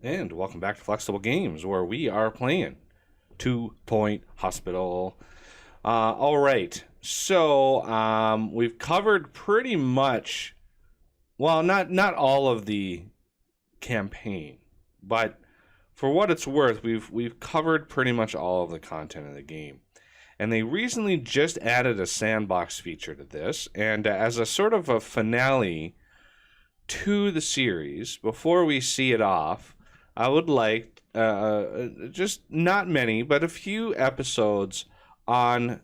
And welcome back to Flexible Games, where we are playing 2-Point Hospital. All right, so we've covered pretty much, well, not all of the campaign, but for what it's worth, we've covered pretty much all of the content of the game. And they recently just added a sandbox feature to this, and as a sort of a finale to the series, before we see it off, I would like just not many, but a few episodes on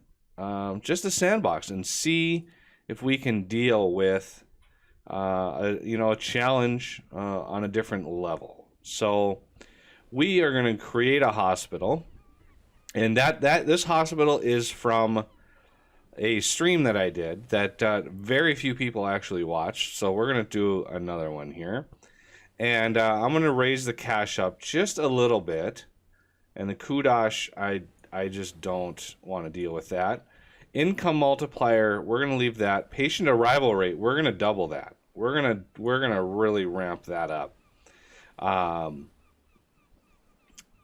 just the sandbox and see if we can deal with a challenge on a different level. So we are going to create a hospital, and that this hospital is from a stream that I did that very few people actually watched. So we're going to do another one here. And I'm going to raise the cash up just a little bit. And the kudosh, I just don't want to deal with that. Income multiplier, we're going to leave that. Patient arrival rate, we're going to double that. We're going to really ramp that up.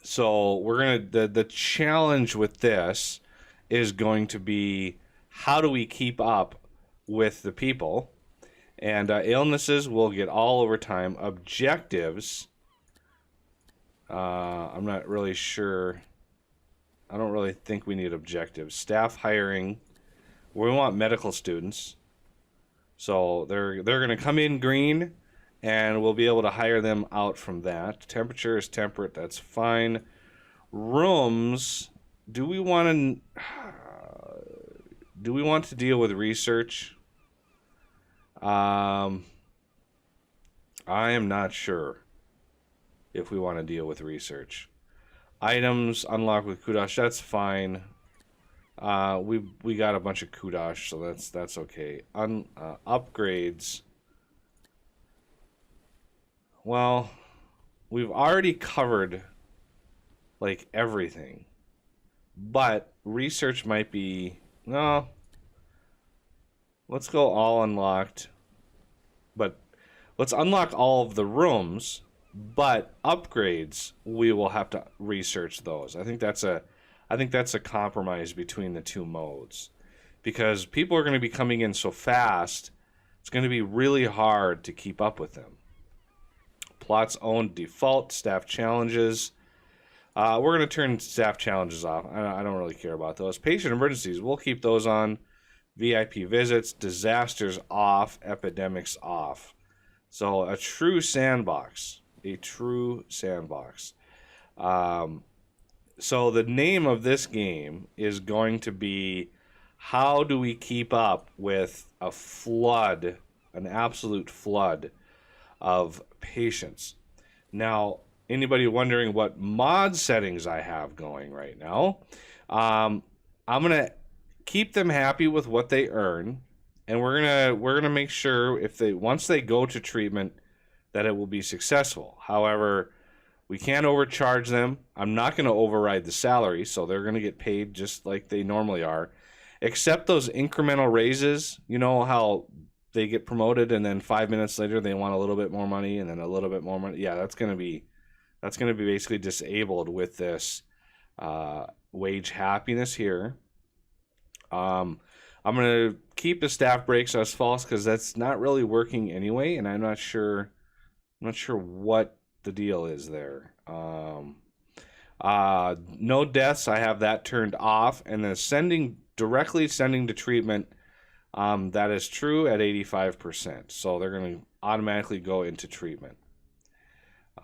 So we're going to the challenge with this is going to be, how do we keep up with the people? And illnesses will get all over time. Objectives, I'm not really sure. I don't really think we need objectives. Staff hiring, we want medical students. So they're going to come in green, and we'll be able to hire them out from that. Temperature is temperate, that's fine. Rooms, do we want to deal with research? I am not sure if we want to deal with research. Items unlock with kudosh, that's fine. We got a bunch of kudosh, so that's okay. Upgrades. Well, we've already covered like everything, but research might be no. Let's go all unlocked, but let's unlock all of the rooms, but upgrades, we will have to research those. I think that's a compromise between the two modes, because people are going to be coming in so fast, it's going to be really hard to keep up with them. Plots owned default, staff challenges. We're going to turn staff challenges off. I don't really care about those. Patient emergencies, we'll keep those on. VIP visits, disasters off, epidemics off. So a true sandbox. A true sandbox. So the name of this game is going to be, how do we keep up with a flood, an absolute flood of patients? Now, anybody wondering what mod settings I have going right now? I'm going to keep them happy with what they earn, and we're gonna make sure once they go to treatment that it will be successful. However, we can't overcharge them. I'm not going to override the salary, so they're going to get paid just like they normally are, except those incremental raises. You know how they get promoted and then 5 minutes later they want a little bit more money and then a little bit more money. Yeah, that's going to be basically disabled with this wage happiness here. I'm going to keep the staff breaks as false because that's not really working anyway, and I'm not sure what the deal is there. No deaths, I have that turned off, and then directly sending to treatment, that is true at 85%. So they're going to automatically go into treatment.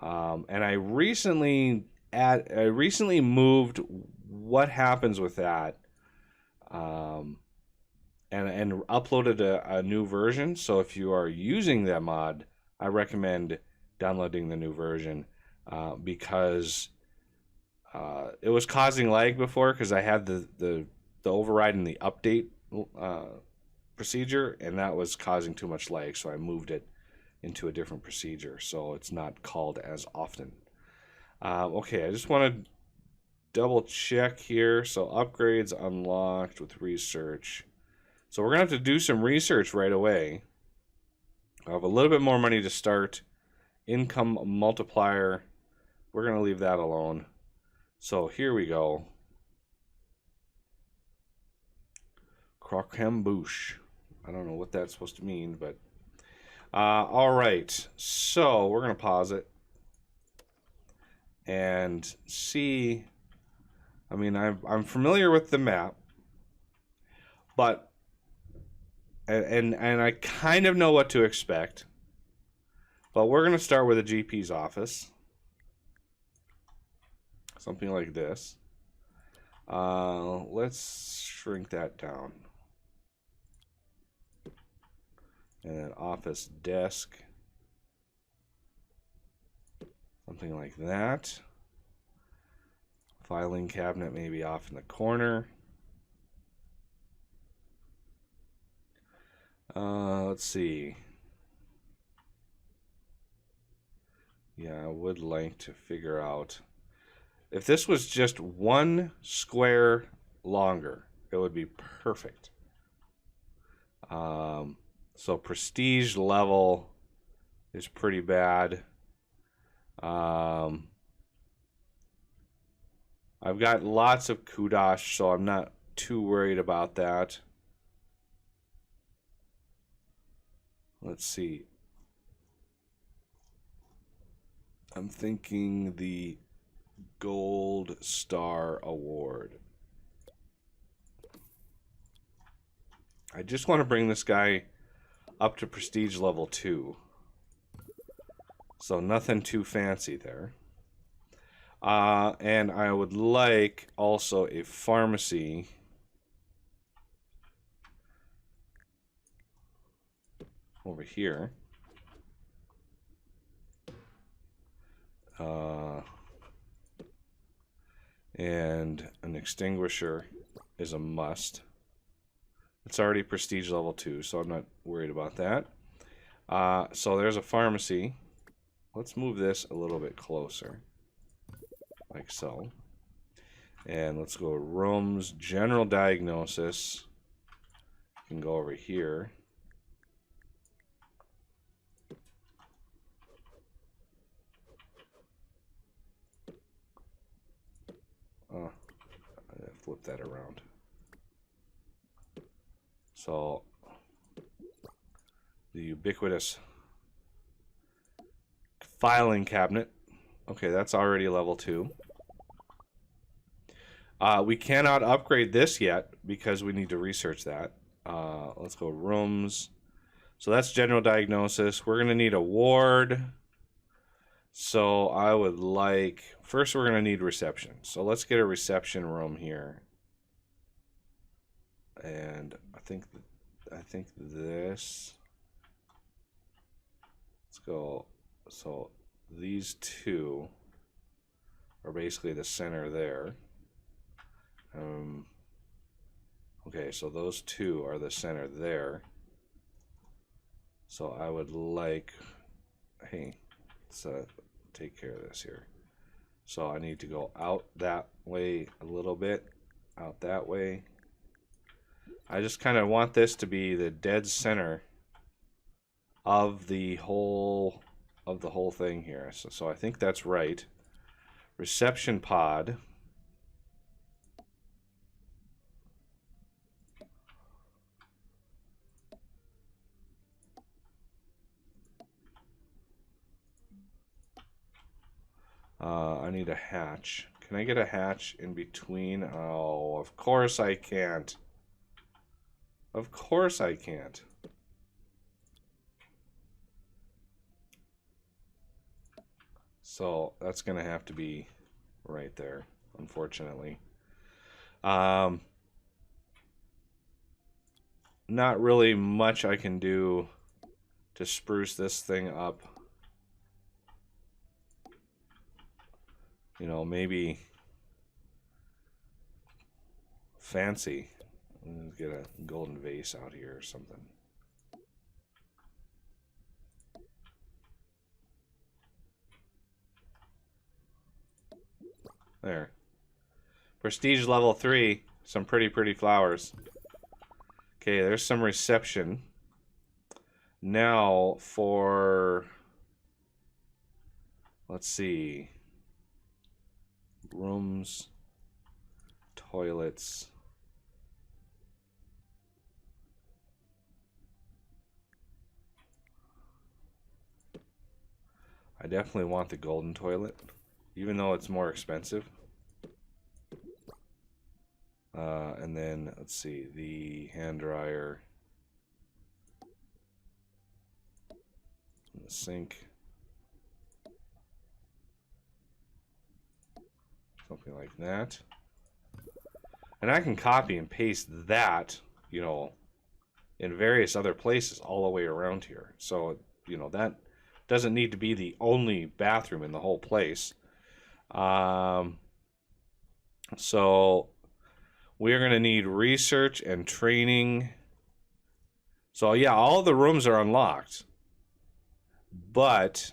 And I recently moved what happens with that. And uploaded a new version. So if you are using that mod, I recommend downloading the new version because it was causing lag before because I had the override in the update procedure, and that was causing too much lag. So I moved it into a different procedure, so it's not called as often. Okay, I just want to double check here. So upgrades unlocked with research. So we're gonna have to do some research right away. I have a little bit more money to start. Income multiplier. we're going to leave that alone. So here we go. Croquembouche. I don't know what that's supposed to mean, but all right. So we're going to pause it and see. I mean, I'm familiar with the map, but and I kind of know what to expect. But we're going to start with a GP's office. Something like this. Let's shrink that down. And then office desk. Something like that. Filing cabinet maybe off in the corner. Let's see. Yeah, I would like to figure out if this was just one square longer, it would be perfect. So prestige level is pretty bad. I've got lots of kudos, so I'm not too worried about that. Let's see. I'm thinking the Gold Star Award. I just want to bring this guy up to prestige level 2. So nothing too fancy there. And I would like also a pharmacy. Over here. And an extinguisher is a must. It's already prestige level 2, so I'm not worried about that. So there's a pharmacy. Let's move this a little bit closer. Like so. And let's go rooms, general diagnosis. You can go over here. Flip that around. So the ubiquitous filing cabinet. Okay, that's already level 2. We cannot upgrade this yet because we need to research that. Let's go rooms. So that's general diagnosis. We're going to need a ward. So I would like, first we're going to need reception. So let's get a reception room here. And I think this, let's go, so these two are basically the center there. Okay, so those two are the center there. So I would like, hey, let's take care of this here. So I need to go out that way a little bit, out that way. I just kind of want this to be the dead center of the whole thing here. So I think that's right. Reception pod. I need a hatch. Can I get a hatch in between? Oh, of course I can't. Of course I can't. So that's going to have to be right there, unfortunately. Not really much I can do to spruce this thing up. You know, maybe fancy. Let's get a golden vase out here or something. There. Prestige level 3. Some pretty flowers. Okay, there's some reception. Now for... let's see. rooms, toilets. I definitely want the golden toilet, even though it's more expensive. And then, let's see, the hand dryer, the sink, something like that. And I can copy and paste that, you know, in various other places all the way around here. So, you know, that doesn't need to be the only bathroom in the whole place. So we're going to need research and training. So yeah, all the rooms are unlocked, but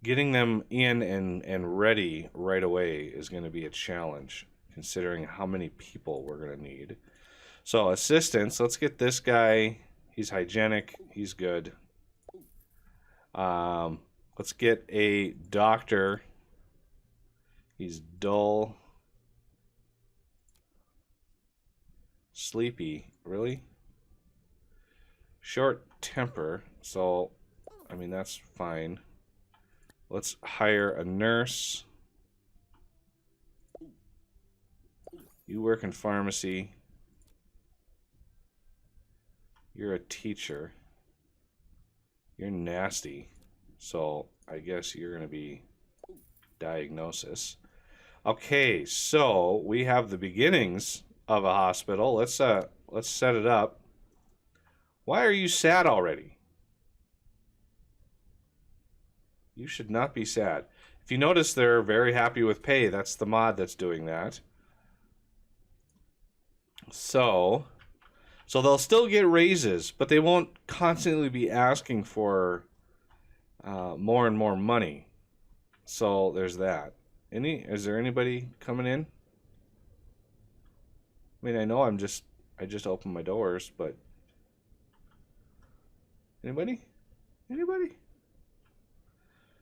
getting them in and ready right away is going to be a challenge, considering how many people we're going to need. So assistants, let's get this guy. He's hygienic. He's good. Let's get a doctor. He's dull. Sleepy. Really? Short temper. So, I mean, that's fine. Let's hire a nurse. You work in pharmacy. You're a teacher. You're nasty. So I guess you're going to be diagnosis. Okay, so we have the beginnings of a hospital. Let's set it up. Why are you sad already? You should not be sad. If you notice, they're very happy with pay. That's the mod that's doing that. So they'll still get raises, but they won't constantly be asking for more and more money. So there's that. Is there anybody coming in? I mean, I know I just opened my doors, but anybody? Anybody?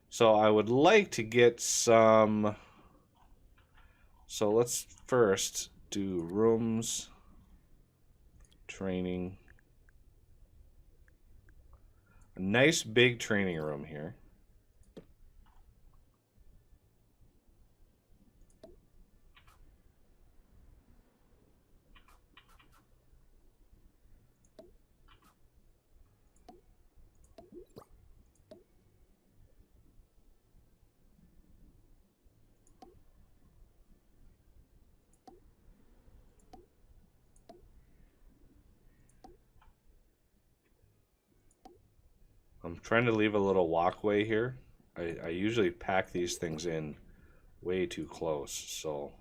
So I would like to get some. So let's first do rooms, training. A nice big training room here. I'm trying to leave a little walkway here. I usually pack these things in way too close, so.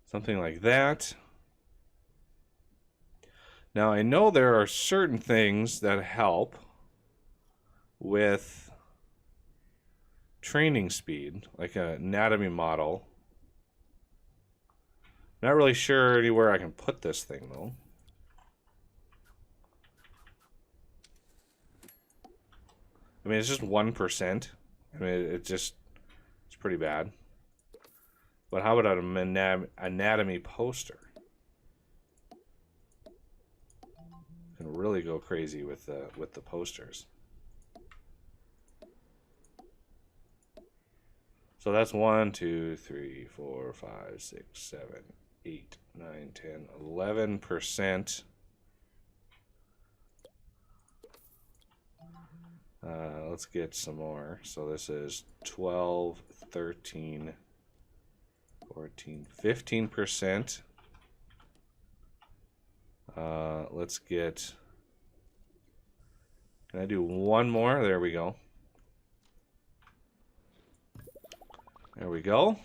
Something like that. Now I know there are certain things that help with training speed, like an anatomy model. Not really sure anywhere I can put this thing though. I mean, it's just 1%. I mean, it's pretty bad. But how about an anatomy poster? Can really go crazy with the posters. So that's 1, 2, 3, 4, 5, 6, 7, 8, 9, 10, 11%. Let's get some more. So this is 12, 13, 14, 15%. Let's get. Can I do one more? There we go. There we go.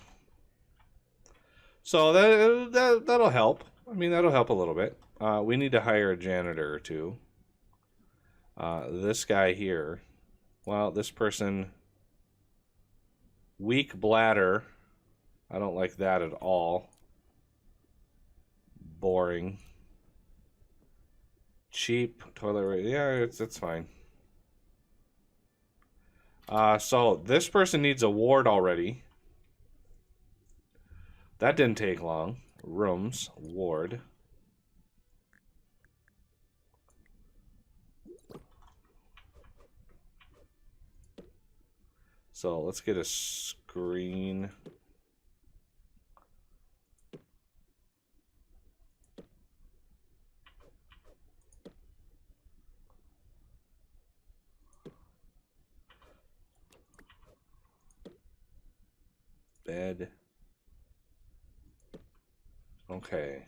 So that'll help. I mean, that'll help a little bit. We need to hire a janitor or two. This guy here. Well, this person. Weak bladder. I don't like that at all. Boring. Cheap toilet. Yeah, it's fine. So this person needs a ward already. That didn't take long. Rooms, ward. So let's get a screen. Bed. Okay.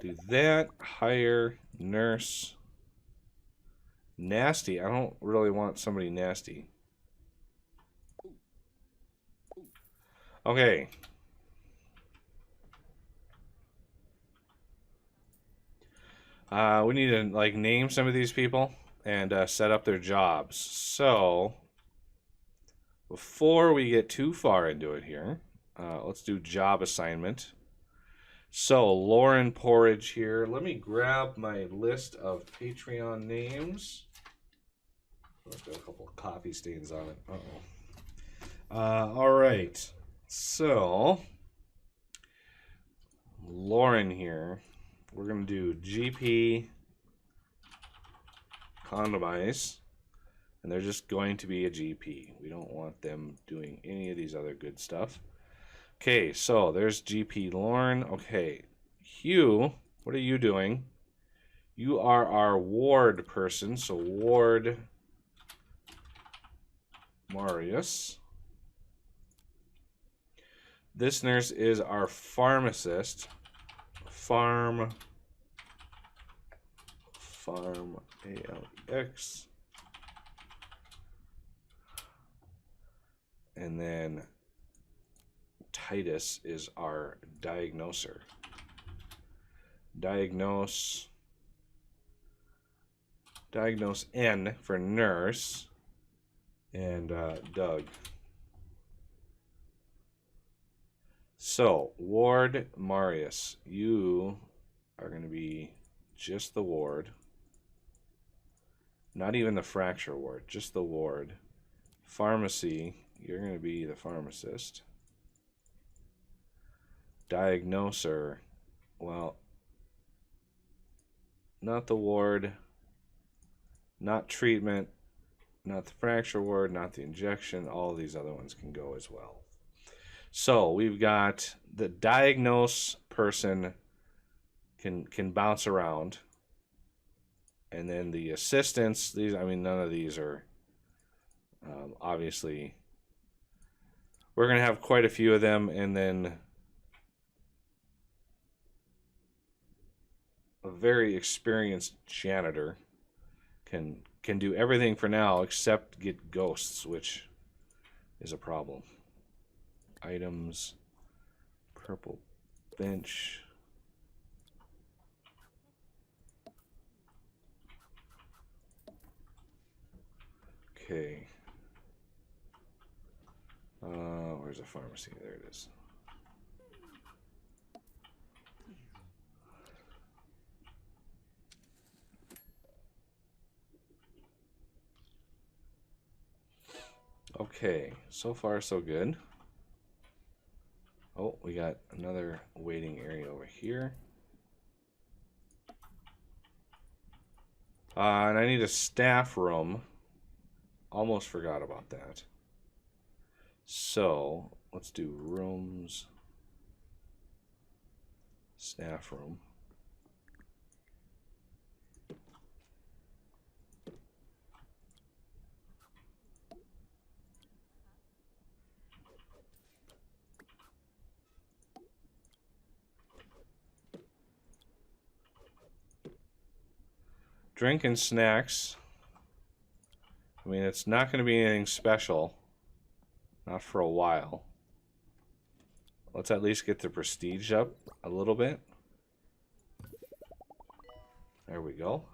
Do that. Hire nurse. Nasty. I don't really want somebody nasty. Okay. We need to like name some of these people and set up their jobs. So before we get too far into it here, let's do job assignment. So Lauren Porridge here. Let me grab my list of Patreon names. Let's got a couple of coffee stains on it. All right. So Lauren here. We're going to do GP Kondomize, and they're just going to be a GP. We don't want them doing any of these other good stuff. Okay, so there's GP Lauren. Okay, Hugh, what are you doing? You are our ward person, so ward Marius. This nurse is our pharmacist. Farm ALEX. And then Titus is our diagnoser. Diagnose N for nurse. And Doug. So, Ward Marius, you are going to be just the ward. Not even the fracture ward, just the ward. Pharmacy, you're going to be the pharmacist. Diagnoser, well, not the ward, not treatment, not the fracture ward, not the injection. All of these other ones can go as well. So we've got the diagnose person can bounce around, and then the assistants. These, I mean, none of these are obviously. We're gonna have quite a few of them, and then a very experienced janitor can do everything for now except get ghosts, which is a problem. Items, purple bench. Okay. Where's the pharmacy? There it is. Okay, so far so good. Oh, we got another waiting area over here. And I need a staff room. Almost forgot about that. So, let's do rooms. Staff room. Drink and snacks. I mean, it's not going to be anything special. Not for a while. Let's at least get the prestige up a little bit. There we go.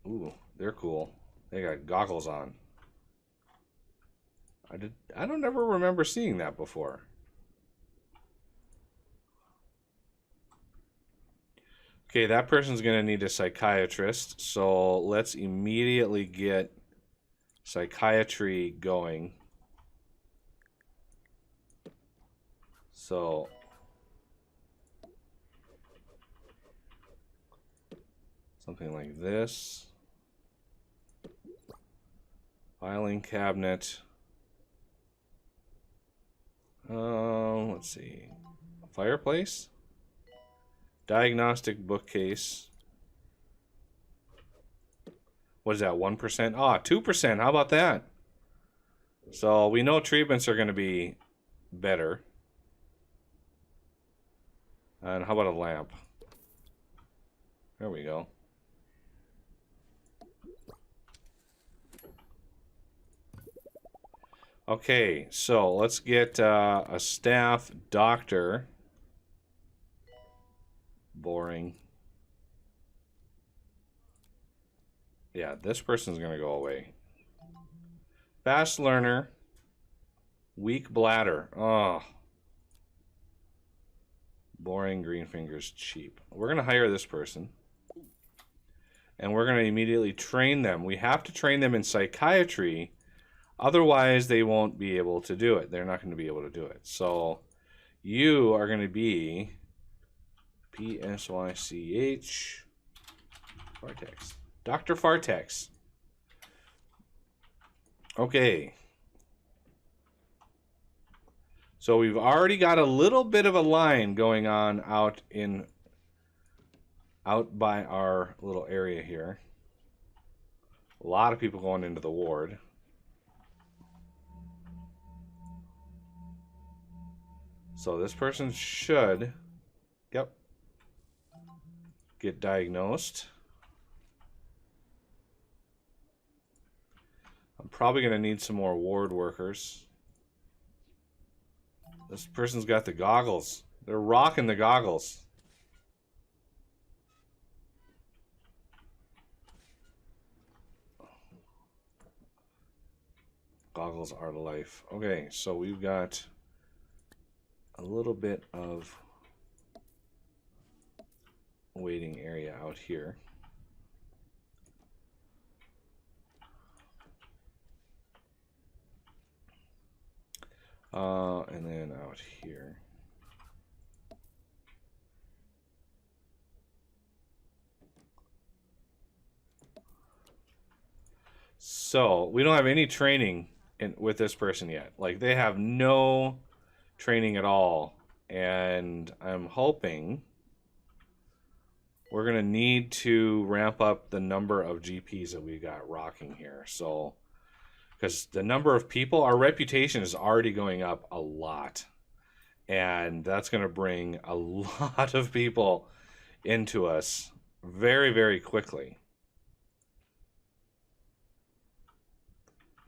Ooh, they're cool. They got goggles on. I don't ever remember seeing that before. Okay, that person's going to need a psychiatrist, so let's immediately get psychiatry going. So something like this. Filing cabinet. Let's see. Fireplace? Diagnostic bookcase. What is that, 1%? Ah, 2%. How about that? So we know treatments are going to be better. And how about a lamp? There we go. Okay, so let's get a staff doctor. Boring. Yeah, this person's going to go away. Fast learner. Weak bladder. Oh. Boring, green fingers, cheap. We're going to hire this person. And we're going to immediately train them. We have to train them in psychiatry. Otherwise, they won't be able to do it. They're not going to be able to do it. So, you are going to be PSYCH Fartex. Dr. Fartex. Okay. So we've already got a little bit of a line going on out by our little area here. A lot of people going into the ward. So this person should, yep, get diagnosed. I'm probably going to need some more ward workers. This person's got the goggles. They're rocking the goggles. Goggles are life. Okay, so we've got a little bit of waiting area out here. And then out here. So we don't have any training with this person yet. Like, they have no training at all. And I'm hoping we're going to need to ramp up the number of GPs that we got rocking here. So, because the number of people, our reputation is already going up a lot. And that's going to bring a lot of people into us very, very quickly.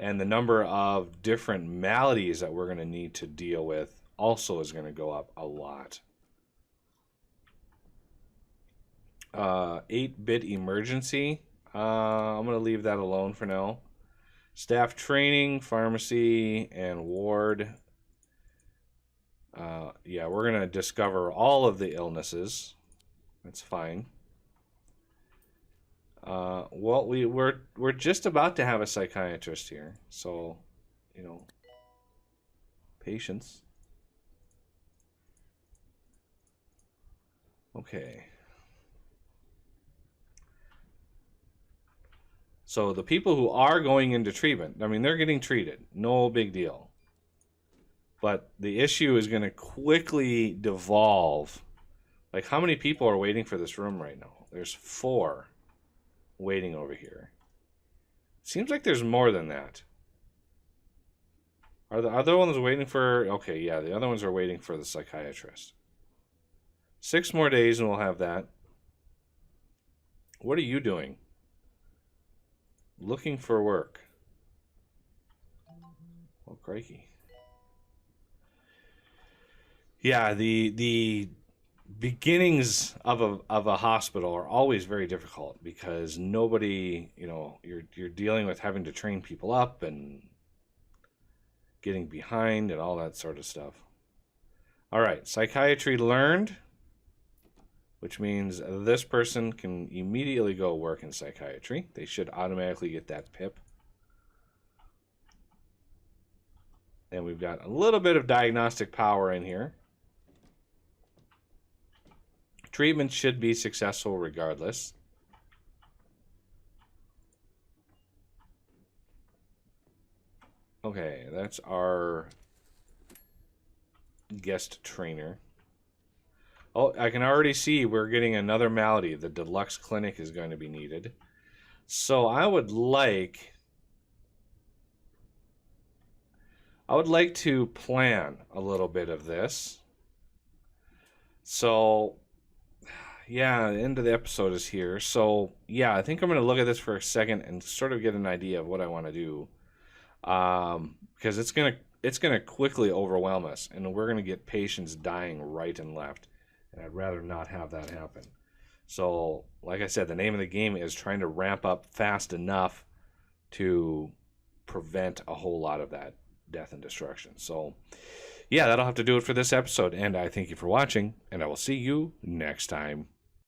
And the number of different maladies that we're going to need to deal with also is going to go up a lot. 8-bit emergency. I'm going to leave that alone for now. Staff training, pharmacy, and ward. Yeah, we're going to discover all of the illnesses. That's fine. Well, we're just about to have a psychiatrist here, so, you know, patience. Okay. So the people who are going into treatment, I mean, they're getting treated. No big deal. But the issue is going to quickly devolve. Like, how many people are waiting for this room right now? There's 4 waiting over here. Seems like there's more than that. Are the other ones waiting for... Okay, yeah, the other ones are waiting for the psychiatrist. 6 more days and we'll have that. What are you doing? Looking for work. Oh, crikey. Yeah, the beginnings of a hospital are always very difficult because nobody, you know, you're dealing with having to train people up and getting behind and all that sort of stuff. All right, psychiatry learned. which means this person can immediately go work in psychiatry. They should automatically get that PIP. And we've got a little bit of diagnostic power in here. Treatment should be successful regardless. Okay, that's our guest trainer. Oh, I can already see we're getting another malady. The deluxe clinic is going to be needed. So I would like to plan a little bit of this. So, yeah, the end of the episode is here. So, yeah, I think I'm going to look at this for a second and sort of get an idea of what I want to do. Because it's gonna quickly overwhelm us, and we're gonna get patients dying right and left, and I'd rather not have that happen. So, like I said, the name of the game is trying to ramp up fast enough to prevent a whole lot of that death and destruction. So, yeah, that'll have to do it for this episode, and I thank you for watching, and I will see you next time.